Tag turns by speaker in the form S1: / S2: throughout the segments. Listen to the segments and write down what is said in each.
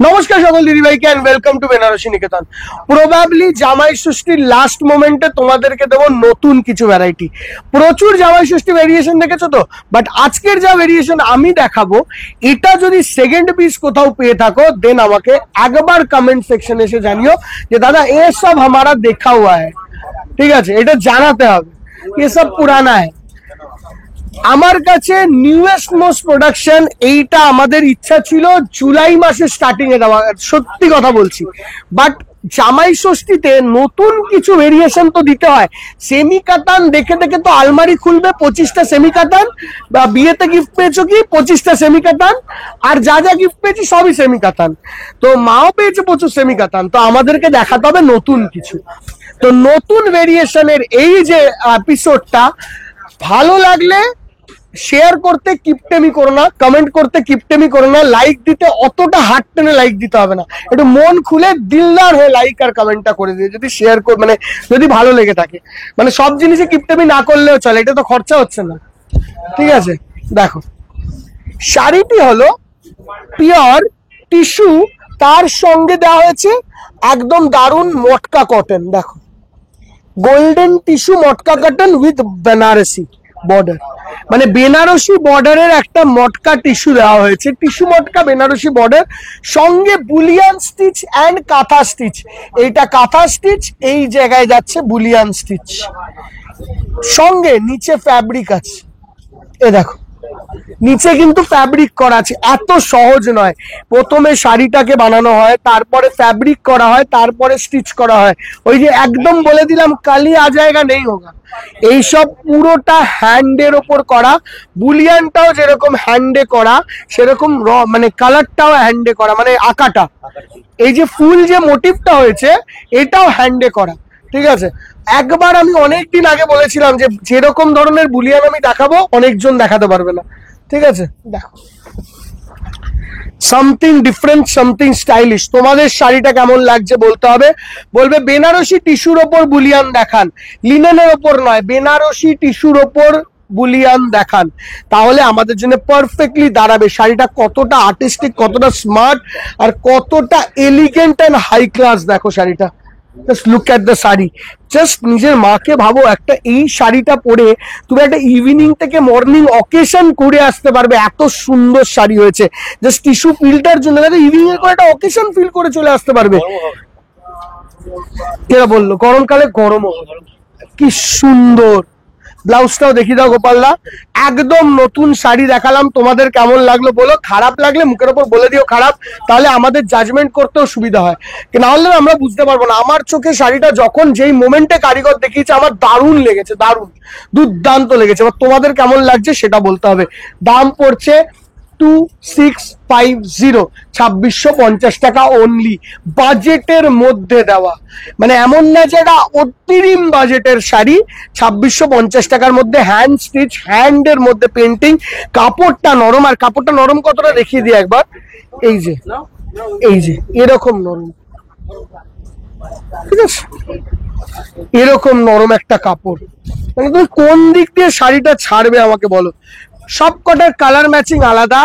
S1: নমস্কার সকল দিদি ভাইকে and welcome to Banarasi Niketan. Probably জামাই ষষ্ঠীর লাস্ট মোমেন্টে তোমাদেরকে দেবো নতুন কিছু ভ্যারাইটি। প্রচুর জামাই ষষ্ঠী ভেরিয়েশন দেখেছো তো, বাট আজকের যা ভেরিয়েশন আমি দেখাবো, এটা যদি সেকেন্ড পিস কোথাও পেয়ে থাকো দেন আমাকে একবার কমেন্ট সেকশনে এসে জানিও যে দাদা এ সব हमारा देखा हुआ है, ঠিক আছে, এটা জানাতে হবে, ये सब पुराना है। আমার কাছে নিউয়েস্ট মোস্ট প্রোডাকশন এইটা আমাদের ইচ্ছা ছিল জুলাই মাসের স্টার্টিং এ দেওয়া, সত্যি কথা বলছি, বাট জামাই ষষ্ঠীতে নতুন কিছু ভেরিয়েশন তো দিতে হয়। সেমি কাতান দেখে দেখে তো আলমারি খুলবে 25টা সেমি কাতান, বা বিয়েতে গিফট পেয়েছো কি 25টা সেমি কাতান, আর যা যা গিফট পেয়েছি সবই সেমি কাতান, তো মাও পেয়েছে প্রচুর সেমি কাতান, তো আমাদেরকে দেখাতে হবে নতুন কিছু। তো নতুন ভেরিয়েশনের এই যে এপিসোডটা ভালো লাগলে শেয়ার করতে কিপটেমি করো না, কমেন্ট করতে কিপটেমি করো না, লাইক দিতে অতটা হাত টেনে লাইক দিতে হবে না, একটু মন খুলে দিলদার হয়ে লাইক আর কমেন্টটা করে দিও যদি শেয়ার মানে যদি ভালো লেগে থাকে। মানে সব জিনিসে কিপটেমি না করলেও চলে, এটা তো খরচা হচ্ছে না, ঠিক আছে। দেখো শাড়িটি হলো পিওর টিস্যু, তার সঙ্গে দেওয়া হয়েছে একদম দারুণ মটকা কটন। দেখো golden tissue matka cotton with Benarasi border, মানে বেনারসি বর্ডারের একটা মটকা টিস্যু দেওয়া হয়েছে, টিস্যু মটকা বেনারসি বর্ডার, সঙ্গে বুলিয়ান স্টিচ অ্যান্ড কাঁথা স্টিচ। এইটা কাঁথা স্টিচ, এই জায়গায় যাচ্ছে বুলিয়ান স্টিচ, সঙ্গে নিচে ফ্যাব্রিক আছে। এ দেখো নিচে কিন্তু ফ্যাব্রিক করা আছে, এত সহজ নয়। প্রথমে শাড়িটাকে বানানো হয়, তারপরে ফ্যাব্রিক করা হয়, তারপরে স্টিচ করা হয়। ওই যে একদম বলে দিলাম কালি আ জায়গা নেই হোগা, এইসব পুরোটা হ্যান্ডের ওপর করা। বুলিয়ানটাও যেরকম হ্যান্ডে করা, সেরকম মানে কালারটাও হ্যান্ডে করা, মানে আঁকাটা, এই যে ফুল যে মোটিভটা হয়েছে এটাও হ্যান্ডে করা, ঠিক আছে। একবার আমি অনেকদিন আগে বলেছিলাম যে যেরকম ধরনের বুলিয়ান আমি দেখাবো অনেকজন দেখাতে পারবে না, ঠিক আছে। দেখো সামথিং ডিফারেন্ট, সামথিং স্টাইলিশ। তোমাদের শাড়িটা কেমন লাগছে বলতে হবে, বলবে বেনারসি টিস্যুর ওপর বুলিয়ান দেখান, লিনেনের ওপর নয়, বেনারসি টিস্যুর ওপর বুলিয়ান দেখান, তাহলে আমাদের জন্য পারফেক্টলি দাঁড়াবে। শাড়িটা কতটা আর্টিস্টিক, কতটা স্মার্ট, আর কতটা এলিগেন্ট অ্যান্ড হাই ক্লাস। দেখো শাড়িটা, just look at the sari, just নিজের মাকে ভাবো একটা এই শাড়িটা পরে তুমি একটা ইভিনিং থেকে মর্নিং অকেশন করে আসতে পারবে, এত সুন্দর শাড়ি হয়েছে। জাস্ট টিস্যু ফিলটার জন্য ইভিনিং এর করে একটা অকেশন ফিল করে চলে আসতে পারবে। এরা বললো গরমকালে গরমও, কি সুন্দর। ব্লাউজটাও দেখিয়ে দাও গোপালদা, একদম নতুন শাড়ি দেখালাম, তোমাদের কেমন লাগলো বলো, খারাপ লাগলে মুখের ওপর বলে দিও খারাপ, তাহলে আমাদের জাজমেন্ট করতেও সুবিধা হয়, না হলে আমরা বুঝতে পারবো না। আমার চোখে শাড়িটা যখন যেই মোমেন্টে কারিগর দেখিয়েছে আমার দারুণ লেগেছে, দারুণ দুর্দান্ত লেগেছে, এবার তোমাদের কেমন লাগছে সেটা বলতে হবে। দাম পড়ছে 2650, 2650 টাকা অনলি, বাজেটের মধ্যে দেওয়া, মানে এমন না যেটা অতিরিম বাজেটের শাড়ি। 2650 টাকার মধ্যে হ্যান্ড স্টিচ, হ্যান্ডের মধ্যে পেন্টিং, কাপড়টা নরম। আর কাপড়টা নরম কতটা দেখিয়ে দিই একবার, এই যে এই যে এরকম নরম, ঠিক আছে, এরকম নরম একটা কাপড়। মানে তুমি কোন দিক দিয়ে শাড়িটা ছাড়বে আমাকে বলো। সব কটার কালার ম্যাচিং আলাদা,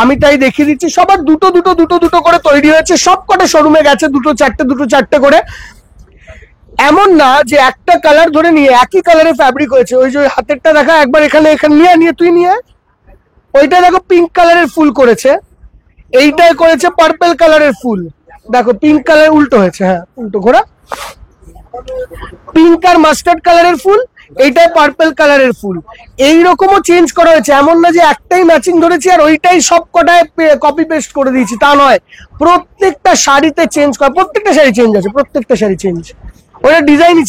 S1: আমি তাই দেখিয়ে দিচ্ছি। সবার দুটো দুটো দুটো দুটো করে তৈরি হয়েছে, সব কটা শোরুমে গেছে দুটো চারটে করে। এমন না যে একটা কালার ধরে নিয়ে একই কালারের ফ্যাব্রিক হয়েছে। ওই যে হাতেরটা দেখা একবার, এখানে নিয়ে তুই নিয়ে, ওইটা দেখো পিঙ্ক কালারের ফুল করেছে, এইটাই করেছে পার্পল কালারের ফুল। দেখো পিঙ্ক কালার উল্টো হয়েছে, হ্যাঁ উল্টো ঘোরা, পিঙ্ক আর মাস্টার্ড কালারের ফুল, এইটাই পার্পল কালারের ফুল। এইরকমও চেঞ্জ করা হয়েছে, এমন না যে একটাই ম্যাচিং ধরেছি আর ওইটাই সব কটায় কপি পেস্ট করে দিয়েছি, তা নয়। প্রত্যেকটা শাড়িতে চেঞ্জ করা, প্রত্যেকটা শাড়ি চেঞ্জ আছে, প্রত্যেকটা শাড়ি চেঞ্জ, ওটা ডিজাইনই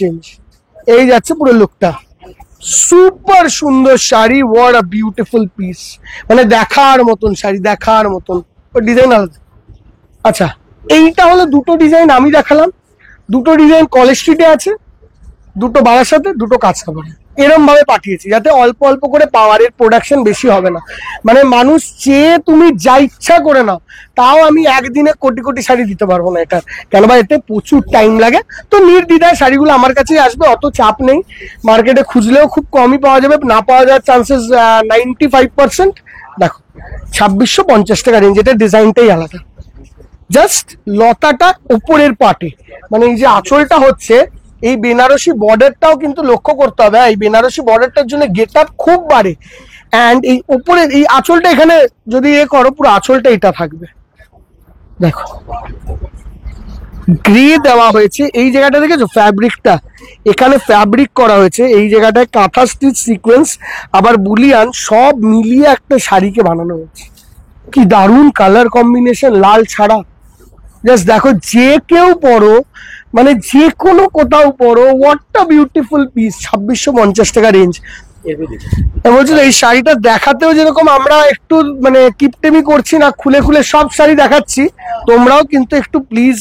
S1: চেঞ্জ, এই যাচ্ছে পুরো লুকটা। সুপার সুন্দর sari, what a beautiful piece, মানে দেখার মতন শাড়ি, দেখার মতন। ওর ডিজাইন আলাদা। আচ্ছা এইটা হলো দুটো ডিজাইন আমি দেখালাম, দুটো ডিজাইন কলেজ স্ট্রিটে আছে, দুটো বারাসাতে, দুটো কাঁচরাপাড়ায়, এরম ভাবে পাঠিয়েছি যাতে অল্প অল্প করে পাওয়ারের প্রোডাকশন বেশি হবে না। মানে মানুষ চেয়ে তুমি যা ইচ্ছা করে নাও, তাও আমি একদিনে কোটি কোটি শাড়ি দিতে পারবো না এটা, কেন বা এতে প্রচুর টাইম লাগে। তো নির্দ্বিধায় শাড়িগুলো আমার কাছেই আসবে, অত চাপ নেই। মার্কেটে খুঁজলেও খুব কমই পাওয়া যাবে, না পাওয়া যাওয়ার চান্সেস 95%। দেখো 2650 টাকা রেঞ্জ। এটা ডিজাইনটাই আলাদা, জাস্ট লতাটা উপরের পাটে, মানে এই যে আঁচলটা হচ্ছে, এই বেনারসি বর্ডারটাও কিন্তু লক্ষ্য করতে হবে। এই বেনারসি বর্ডারটার জন্য গেট আপ খুব বাড়ে। অ্যান্ড এই উপরের এই আঁচলটা এখানে যদি করো, পুরো আঁচলটা এটা থাকবে। দেখো গ্রে দেওয়া হয়েছে এই জায়গাটা, দেখেছো ফ্যাব্রিকটা, এখানে ফ্যাব্রিক করা হয়েছে, এই জায়গাটায় কাঁথা স্টিচ সিকোয়েন্স আবার বুলিয়ান সব মিলিয়ে একটা শাড়িকে বানানো হয়েছে। কি দারুণ কালার কম্বিনেশন, লাল ছাড়া। জাস্ট দেখো, যে কেউ পরো, মানে যে কোনো কোথাও পরো, হোয়াট আ বিউটিফুল পিস। 2650 টাকা রেঞ্জ। বলছি এই শাড়িটা দেখাতেও যেরকম আমরা একটু মানে কিপটেমি করছি না, খুলে খুলে সব শাড়ি দেখাচ্ছি, তোমরাও কিন্তু একটু প্লিজ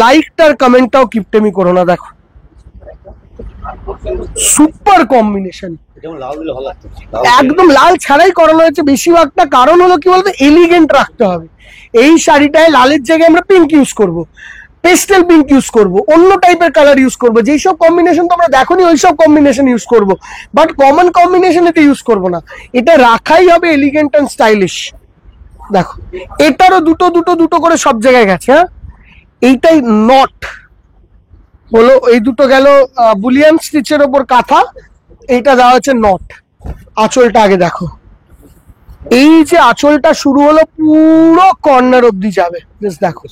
S1: লাইকটার কমেন্টটাও কিপটেমি করো না। দেখো সুপার কম্বিনেশন, একদম লাল ছাড়াই করানো হয়েছে বেশিরভাগটা। কারণ হলো কি বলতো, এলিগেন্ট রাখতে হবে। এই শাড়িটায় লালের জায়গায় আমরা পিঙ্ক ইউজ করবো, পেস্টেল পিঙ্ক ইউজ করব, অন্য টাইপের কালার ইউজ করব, যেই সব কম্বিনেশন তোমরা দেখোনি ওই সব কম্বিনেশন ইউজ করব, বাট কমন কম্বিনেশন এতে ইউজ করব না। এটা রাখাই হবে এলিগেন্ট এন্ড স্টাইলিশ। দেখো এটারও দুটো দুটো দুটো করে সব জায়গায় গেছে। হ্যাঁ, এইটাই নট হলো, এই দুটো গেল বুলিয়ান স্টিচের ওপর কাঁথা, এইটা দেওয়া হচ্ছে নট। আঁচলটা আগে দেখো, এই যে আঁচলটা শুরু হলো পুরো কর্নার অব্দি যাবে। দেখো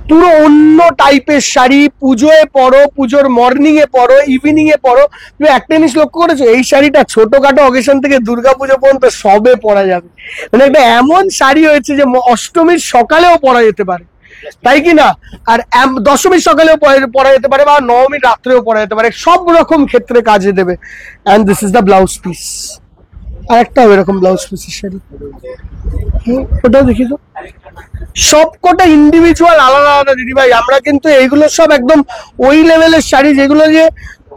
S1: পুরো অন্য টাইপের শাড়ি, পুজোয় পরো, পুজোর মর্নিং এ পরো, ইভিনিং এ পরো। তুমি একটা জিনিস লক্ষ্য করেছো, এই শাড়িটা ছোটখাটো অকেশন থেকে দুর্গাপুজো পর্যন্ত সবে পরা যাবে। মানে একটা এমন শাড়ি হয়েছে যে অষ্টমীর সকালেও পরা যেতে পারে, তাই কি না? আর দশমীর সকালেও পরা যেতে পারে, বা নবমীর রাত্রেও পরা যেতে পারে, সব রকম ক্ষেত্রে কাজে দেবে। And this is the blouse piece. আর একটা এরকম ব্লাউজ পিসের শাড়ি, ওটাও দেখি তো। সবকটা ইন্ডিভিজুয়াল আলাদা আলাদা দিদি ভাই। আমরা কিন্তু এইগুলো সব একদম ওই লেভেলের শাড়ি যেগুলো যে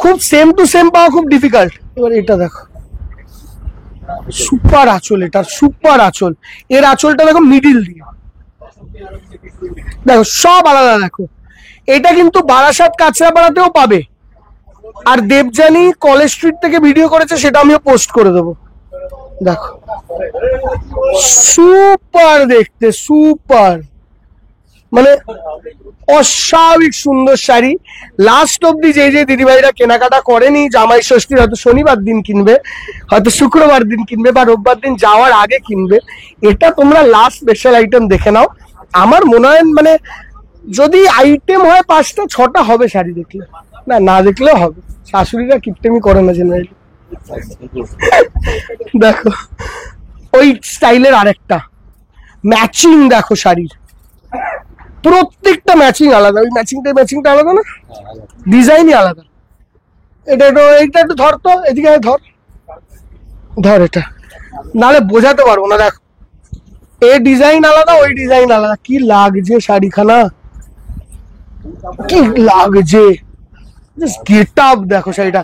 S1: খুব সেম টু সেম পাওয়া খুব ডিফিকাল্ট। এবার এটা দেখো, সুপার আঁচল, এটা সুপার আঁচল। এর আঁচলটা দেখো মিডিল দিয়ে, দেখো সব আলাদা। দেখো এটা কিন্তু বারাসাত কাঁচরাপাড়াতেও পাবে। আর দেবযানী কলেজ স্ট্রিট থেকে ভিডিও করেছে, সেটা আমিও পোস্ট করে দেবো। দেখো সুপার দেখতে, সুপার, মানে অস্বাভাবিক সুন্দর শাড়ি। লাস্ট অব্দি যে যে দিদিভাইরা কেনাকাটা করেনি, জামাই ষষ্ঠীর হয়তো শনিবার দিন কিনবে, হয়তো শুক্রবার দিন কিনবে, বা রোববার দিন যাওয়ার আগে কিনবে, এটা তোমরা লাস্ট স্পেশাল আইটেম দেখে নাও। আমার মনে হয় মানে যদি আইটেম হয় 5টা 6টা হবে শাড়ি দেখলে, না দেখলেও হবে। শাশুড়িরা কিপটেমি করে না জেনারেলি। দেখো ওই স্টাইলের আরেকটা ম্যাচিং, দেখো শাড়ির প্রত্যেকটা ম্যাচিং আলাদা। ওই ম্যাচিংটা আলাদা না, ডিজাইনই আলাদা। এটা একটু ধর তো, এদিকে ধর এটা, নাহলে বোঝাতে পারবো না। দেখো এই ডিজাইন আলাদা, ওই ডিজাইন আলাদা। কি লাগছে শাড়িখানা, কি লাগছে, গেট আপ দেখো শাড়িটা।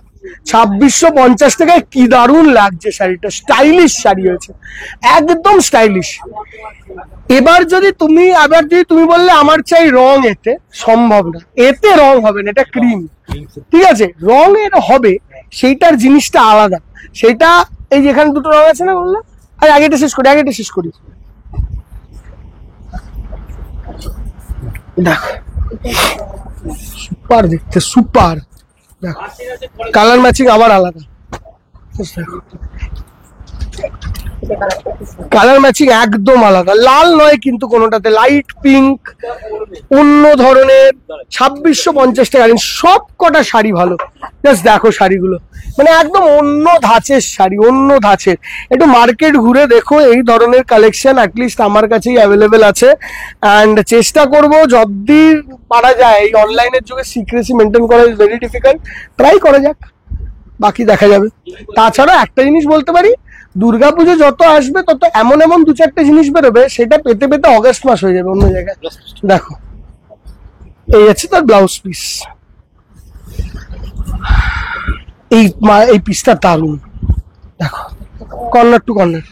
S1: 2650 টাকায় কি দারুণ লাগছে শাড়িটা, স্টাইলিশ শাড়ি হয়েছে, একদম স্টাইলিশ। এবার যদি তুমি বললে আমার চাই রং, এতে সম্ভব না, এতে রং হবে না, এটা ক্রিম, ঠিক আছে? রং এর হবে, সেইটার জিনিসটা আলাদা। সেটা এই যেখানে দুটো রং আছে না বললাম। আর আগেটা শেষ করি। দেখো সুপার দেখতে, সুপার। দেখো কালার ম্যাচিং আবার আলাদা, কালার ম্যাচিং একদম আলাদা। লাল নয় কিন্তু কোনোটাতে, লাইট পিঙ্ক, অন্য ধরনের। 2650 টাকা। সব কটা শাড়ি ভালো, জাস্ট দেখো শাড়িগুলো, মানে একদম অন্য ধাঁচের শাড়ি, অন্য ধাঁচের। একটু মার্কেট ঘুরে দেখো, এই ধরনের কালেকশন অ্যাটলিস্ট আমার কাছেই অ্যাভেলেবেল আছে। অ্যান্ড চেষ্টা করবো যতদি পারা যায়, এই অনলাইনের যুগে সিক্রেসি মেনটেন করা ইজ ভেরি ডিফিকাল্ট, ট্রাই করা যাক, বাকি দেখা যাবে। তাছাড়া একটা জিনিস বলতে পারি, দুর্গাপুজো যত আসবে তত এমন 2-4টে জিনিস বেরোবে, সেটা পেতে পেতে অগস্ট মাস হয়ে যাবে অন্য জায়গায়। দেখো এই আছে তার ব্লাউজ পিস, এই পিসটা দারুণ। দেখো কর্নার টু কর্নার,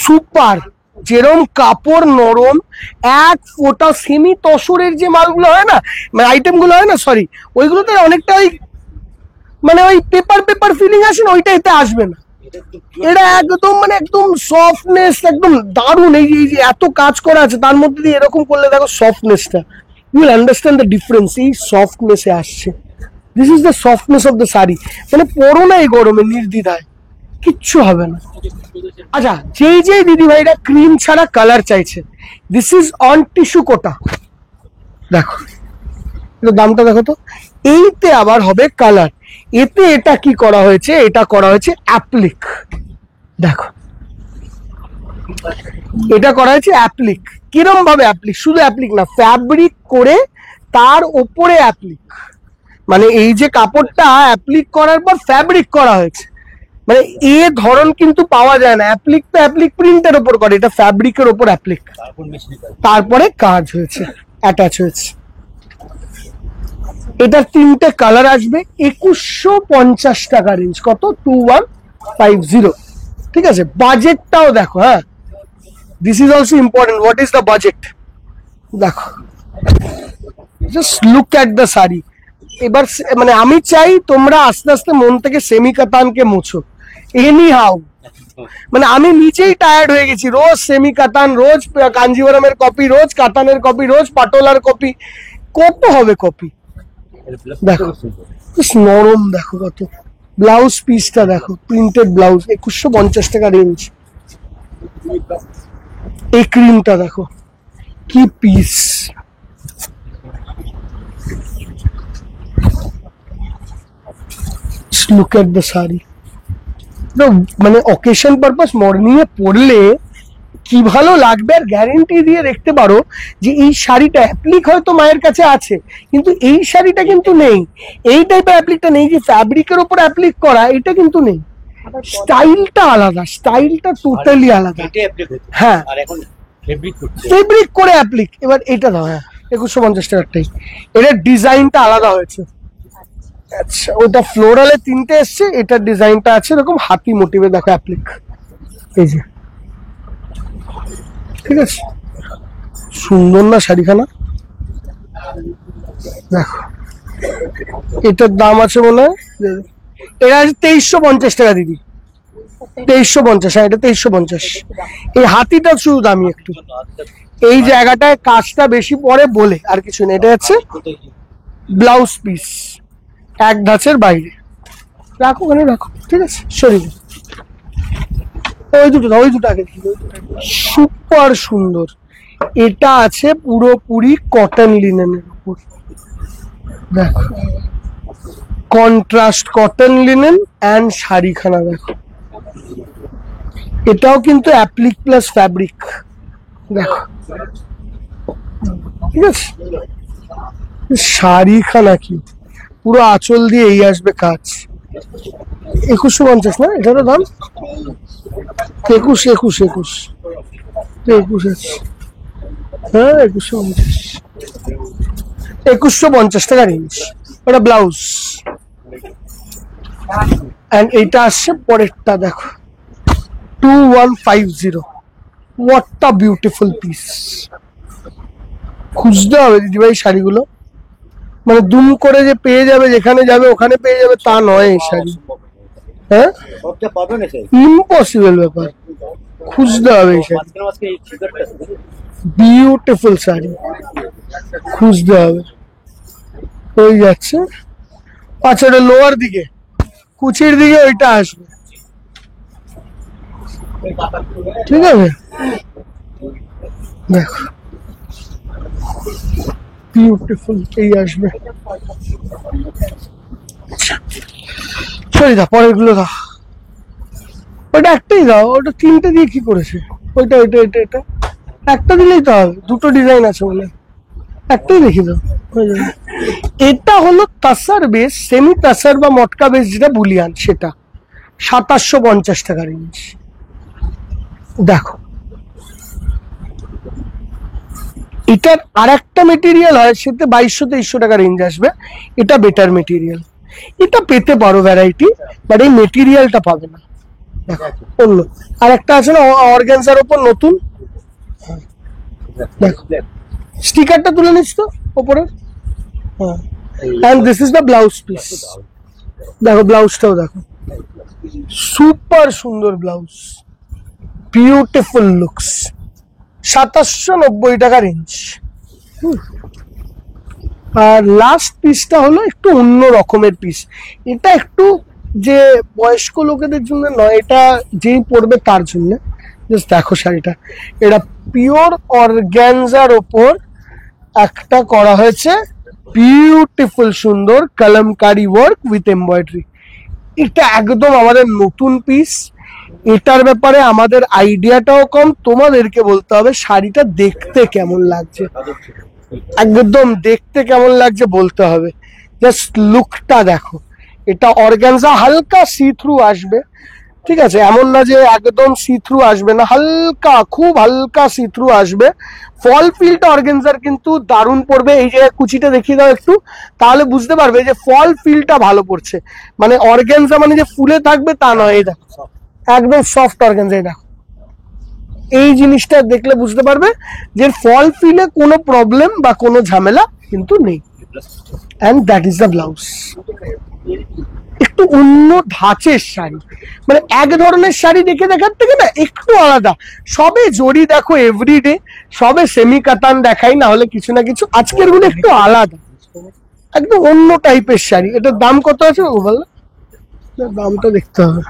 S1: সুপার। যেরম কাপড় নরম, এক ফোঁটা সেমি তসরের যে মালগুলো হয় না, মানে আইটেম গুলো হয় না, সরি, ওইগুলোতে অনেকটা ওই মানে ওই পেপার পেপার ফিলিং আসে না, ওইটা এতে আসবে না। এটা একদম মানে একদম সফটনেস, একদম দারুণ। এই যে এত কাজ করা আছে তার মধ্যে দিয়ে এরকম করলে দেখো সফটনেসটা, you will understand the difference. এই সফটনেসে আসছে, this is the softness of the sari. মানে পরো না এই গরমে নির্দ্বিধায়, কিচ্ছু হবে না। আচ্ছা, যেই যেই দিদি ভাইরা ক্রিম ছাড়া কালার চাইছে, দিস ইজ অন টিস্যু কোটা। দেখো এটা দামটা দেখো তো, এইতে আবার হবে কালার। এতে এটা কি করা হয়েছে, এটা করা হয়েছে অ্যাপ্লিক। দেখো এটা করা হয়েছে অ্যাপ্লিক। কিরম ভাবে অ্যাপ্লিক, শুধু অ্যাপ্লিক না, ফ্যাব্রিক করে তার ওপরে অ্যাপ্লিক। মানে এই যে কাপড়টা অ্যাপ্লিক করার পর ফ্যাব্রিক করা হয়েছে, মানে এ ধরন কিন্তু পাওয়া যায় না। অ্যাপ্লিক তো অ্যাপ্লিক প্রিন্টের ওপর করে, এটা ফ্যাব্রিকের ওপর অ্যাপ্লিক, তারপরে কাজ হয়েছে, অ্যাটাচ হয়েছে। এটার 3টে কালার আসবে, 2150 টাকা রেঞ্জ। কত? 2150। ঠিক আছে, বাজেটটাও দেখো। হ্যাঁ, this is also important, what is the budget. দেখো, just look at the sari. এবার মানে আমি চাই তোমরা আস্তে আস্তে মন থেকে সেমি কাতানকে মুছো, এনি হাউ। মানে আমি নিজেই টায়ার্ড হয়ে গেছি, রোজ সেমি কাতান, রোজ কাঞ্জিবরমের কপি, রোজ কাতানের কপি, রোজ পাটোলার কপি, কত হবে কপি। দেখো নরম, দেখো কত। ব্লাউজ পিসটা দেখো, প্রিন্টেড ব্লাউজ, 2150 টাকা রেঞ্জ। এই ক্রিমটা দেখো কি piece, look at the sari. মানে অকেশন পারপাস মর্নিং এ পরলে কি ভালো লাগবে। আর গ্যারেন্টি দিয়ে দেখতে পারো যে এই শাড়িটা অ্যাপ্লিক হয়তো মায়ের কাছে আছে, কিন্তু এই শাড়িটা কিন্তু নেই, এই টাইপের অ্যাপ্লিকটা নেই, যে ফ্যাব্রিকের উপর অ্যাপ্লিক করা, এটা কিন্তু নেই। স্টাইলটা আলাদা, স্টাইলটা টোটালি আলাদা। হ্যাঁ, ফেব্রিক করে অ্যাপ্লিক। এবার এটা দাও। হ্যাঁ, 2150 টাকারটাই, এটার ডিজাইনটা আলাদা হয়েছে। আচ্ছা, ওটা ফ্লোরালে 3টে এসছে, এটার ডিজাইনটা আছে এরকম হাতি মোটিভে, দেখো অ্যাপ্লিক, এই যে। ঠিক আছে, সুন্দর না শাড়িখানা? দেখো এটার দাম আছে মনে হয়, এটা আছে 2350 টাকা দিদি, 2350। হ্যাঁ, এটা 2350। এই হাতিটা শুধু দামি একটু, এই জায়গাটায় কাজটা বেশি পড়ে বলে, আর কিছু না। এটা হচ্ছে ব্লাউজ পিস, এক ধাঁচের বাইরে। রাখো ওখানে রাখো, ঠিক আছে, শরীর ওই দুটো না, ওই দুটো আগে সুপার সুন্দর। এটা আছে পুরোপুরি কটন লিনেনের উপর, দেখো কন্ট্রাস্ট কটন লিনেন অ্যান্ড শাড়িখানা দেখো। এটাও কিন্তু অ্যাপ্লিক প্লাস ফ্যাব্রিক, দেখো। ঠিক আছে, শাড়িখানা কি পুরো আঁচল দিয়ে এই আসবে কাজ। 2150 না এটারও দাম? 21 আছে। হ্যাঁ, 2150 টাকা রেঞ্জ। ওটা ব্লাউজ, এন্ড এইটা আসছে পরেরটা, দেখো 2150। What a beautiful piece. খুঁজতে হবে দিদিভাই শাড়িগুলো, মানে দুম করে যে পেয়ে যাবে, যেখানে যাবে ওখানে পেয়ে যাবে তা নয় এই শাড়ি। হ্যাঁ, ইম্পসিবল ব্যাপার, খুঁজতে হবে এই শাড়ি। বিউটিফুল শাড়ি, খুঁজতে হবে। ওই যাচ্ছে। আচ্ছা, এটা লোয়ার দিকে, কুচির দিকে ওইটা আসবে। ঠিক আছে, দেখো বিউটিফুল, এই আসবে। সরি দা, পরের গুলো দাও। ওইটা একটাই দাও, ওটা 3টে দিয়ে কি করেছে? ওইটা ওইটা এটা এটা একটা দিলেই তো হবে, দুটো ডিজাইন আছে বলে একটাই দেখি দাও। এটা হলো তাসার বেস, সেমি তাসার বা মটকা বেস যেটা বুলিয়ান, সেটা 2750 টাকা রেঞ্জ। দেখো এটার আর একটা মেটেরিয়াল হয়, সেটা 2200-2300 টাকা রেঞ্জ আসবে। এটা বেটার মেটেরিয়াল, এটা পেতে পারো ভ্যারাইটি, বাট এই মেটেরিয়ালটা পাবে না। দেখো অন্য আর একটা আছে না অর্গানজার ওপর নতুন, দেখো স্টিকারটা তুলে নিস তো ওপরে। হ্যাঁ, and this is the blouse piece. দেখো ব্লাউজটাও দেখো, সুপার সুন্দর ব্লাউজ, বিউটিফুল লুকস। 2790 টাকা রেঞ্জ। আর লাস্ট পিসটা হলো একটু অন্য রকমের পিস। এটা একটু যে বয়স্ক লোকেদের জন্য নয়, এটা যেই পরবে তার জন্য। জাস্ট দেখো শাড়িটা, এটা পিওর অর্গ্যানজার ওপর একটা করা হয়েছে বিউটিফুল সুন্দর কলমকারি ওয়ার্ক উইথ এমব্রয়ডারি। এটা একদম আমাদের নতুন পিস। এটার ব্যাপারে আমাদের আইডিয়াটাও কম, তোমাদেরকে বলতে হবে শাড়িটা দেখতে কেমন লাগছে, একদম দেখতে কেমন লাগছে বলতে হবে। জাস্ট লুকটা দেখো, এটা অর্গানজা, হালকা সি থ্রু আসবে, ঠিক আছে, এমন না যে একদম সি থ্রু আসবে না, হালকা খুব হালকা সি থ্রু আসবে। ফল ফিলটা অর্গানজার কিন্তু দারুণ পড়বে। এই জায়গায় কুচিটা দেখিয়ে দাও একটু, তাহলে বুঝতে পারবে যে ফল ফিলটা ভালো পড়ছে। মানে অর্গানজা মানে যে ফুলে থাকবে তা নয়, এই দেখো একদম সফট অর্গানজা। এই দেখো, এই জিনিসটা দেখলে বুঝতে পারবে যে ফল ফিলে কোনো প্রবলেম বা কোনো ঝামেলা কিন্তু নেই। And that is the blouse. একটু অন্য ধাঁচের শাড়ি, মানে এক ধরনের শাড়ি দেখে দেখার থেকে না একটু আলাদা। সবে জড়ি দেখো এভরিডে, সবে সেমি কাতান দেখাই, না হলে কিছু না কিছু। আজকের গুলো একটু আলাদা, একদম অন্য টাইপের শাড়ি। এটার দাম কত আছে বলো, দামটা দেখতে হবে।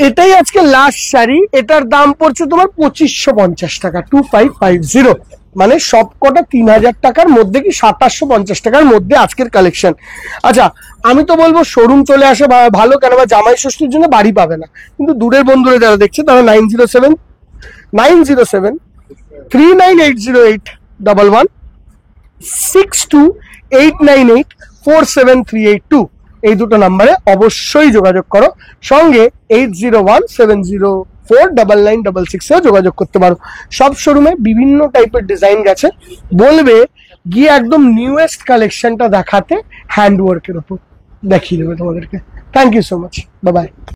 S1: এটাই আজকে লাস্ট শাড়ি, এটার দাম পড়ছে তোমার 2550 টাকা, 2550। মানে সব কটা 3000 টাকার মধ্যে কি 2750 টাকার মধ্যে আজকের কালেকশন। আচ্ছা, আমি তো বলবো শোরুম চলে আসে ভালো, কেন বা জামাই ষষ্ঠীর জন্য বাড়ি পাবে না। কিন্তু দূরের বন্ধুরা যারা দেখছে তারা 907-3908-11 6289847382 এই দুটো নাম্বারে অবশ্যই যোগাযোগ করো। সঙ্গে 8017049966 যোগাযোগ করতে পারো। সব শোরুমে বিভিন্ন টাইপের ডিজাইন গেছে, বলবে গিয়ে একদম নিউয়েস্ট কালেকশনটা দেখাতে, হ্যান্ডওয়ার্কের উপর দেখিয়ে দেবে তোমাদেরকে। Thank you so much, bye by.